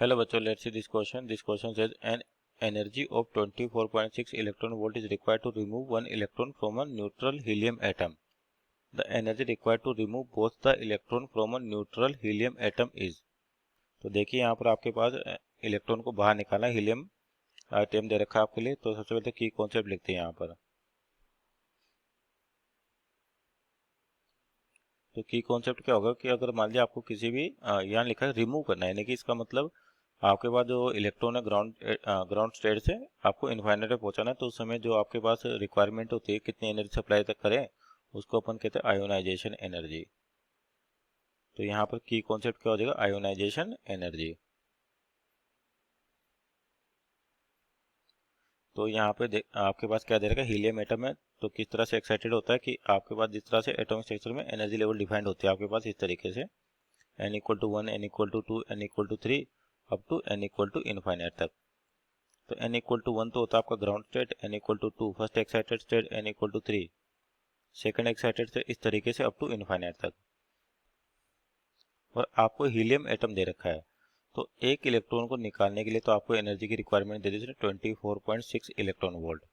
Hello बच्चों, let's see this question. This question says an energy of 24.6 electron volt is required to remove one electron from a neutral helium atom. The energy required to remove both the electron from a neutral helium atom is. तो देखिए यहाँ पर आपके पास electron को बाहर निकालना helium item दे रखा है आपके लिए। तो सबसे पहले की कॉन्सेप्ट लिखते हैं यहाँ पर। तो की कॉन्सेप्ट क्या होगा कि अगर मान लिया आपको किसी भी यहाँ लिखा है रिमूव करना है, यानी कि इसका मतलब आपके पास जो इलेक्ट्रॉन है ग्राउंड स्टेट से आपको इन्फाइनाइट में पहुंचाना है। तो उस समय जो आपके पास रिक्वायरमेंट होती है कितनी एनर्जी सप्लाई तक करें, उसको अपन कहते हैं आयोनाइजेशन एनर्जी। तो यहाँ पर की कॉन्सेप्ट क्या हो जाएगा, आयोनाइजेशन एनर्जी। तो यहाँ पे आपके पास क्या दे रखा है, हीलियम एटम है। तो किस तरह से एक्साइटेड होता है कि आपके पास जिस तरह से एटॉमिक स्ट्रक्चर में एनर्जी लेवल डिफाइंड होती है आपके पास इस तरीके से n = 1, n = 2, n = 3 up to n = infinite तक। तो n = 1 तो होता है आपका ground state, n = 2 first excited state, n = 3 second excited state, इस तरीके से अप टू इनफाइनाइट तक। और आपको हीलियम एटम दे रखा है। तो एक इलेक्ट्रॉन को निकालने के लिए तो आपको एनर्जी की रिक्वायरमेंट दे दी 24.6 इलेक्ट्रॉन वोल्ट,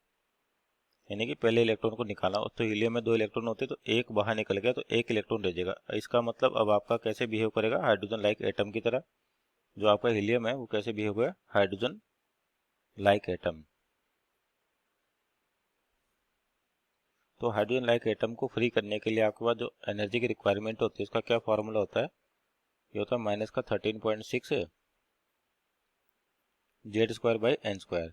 यानी कि पहले इलेक्ट्रॉन को निकालना। तो हीलियम में 2 इलेक्ट्रॉन होते हैं, तो एक बाहर निकल गया तो एक इलेक्ट्रॉन रह जाएगा। इसका मतलब अब आपका कैसे बिहेव करेगा, हाइड्रोजन लाइक एटम की तरह। जो आपका हीलियम है वो कैसे बिहेव करेगा, हाइड्रोजन लाइक एटम। तो हाइड्रोजन लाइक एटम को फ्री करने के लिए आपके पास जो एनर्जी की रिक्वायरमेंट होती है उसका क्या फॉर्मूला होता है, ये होता है -13.6 Z² बाई एन स्क्वायर।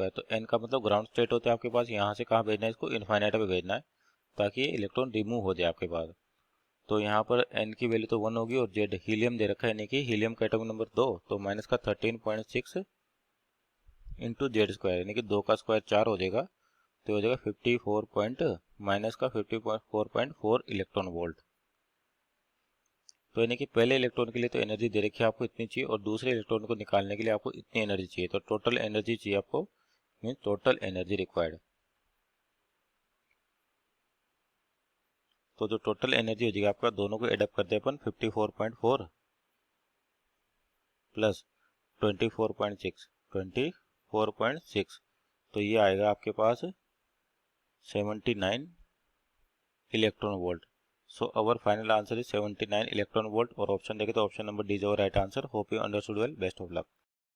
तो एन का मतलब ग्राउंड स्टेट होता है आपके पास, यहाँ से कहाँ भेजना है इसको, इन्फाइनाइट पे भेजना है ताकि ये इलेक्ट्रॉन रिमूव हो जाए आपके पास। तो यहाँ पर एन की वैल्यू तो 1 होगी और जेड हीलियम दे रखा है, यानी कि हीलियम का एटॉमिक नंबर 2। तो -13.6 इंटू Z², यानी कि 2 का स्क्वायर 4 हो जाएगा। तो हो जाएगा 54.4 इलेक्ट्रॉन वोल्ट। तो यानी कि पहले इलेक्ट्रॉन के लिए तो एनर्जी दे रखी है आपको इतनी चाहिए, और दूसरे इलेक्ट्रॉन को निकालने के लिए आपको इतनी एनर्जी चाहिए। तो टोटल एनर्जी चाहिए आपको, मीन टोटल एनर्जी रिक्वायर्ड। तो जो टोटल एनर्जी हो जाएगी आपका, दोनों को एडअप करते हैं अपन, 54.4 प्लस 24.6 तो ये आएगा आपके पास 79 electron volt. So our final answer is 79 electron volt. और ऑप्शन देखें तो option number D is our right answer. Hope you understood well. Best of luck.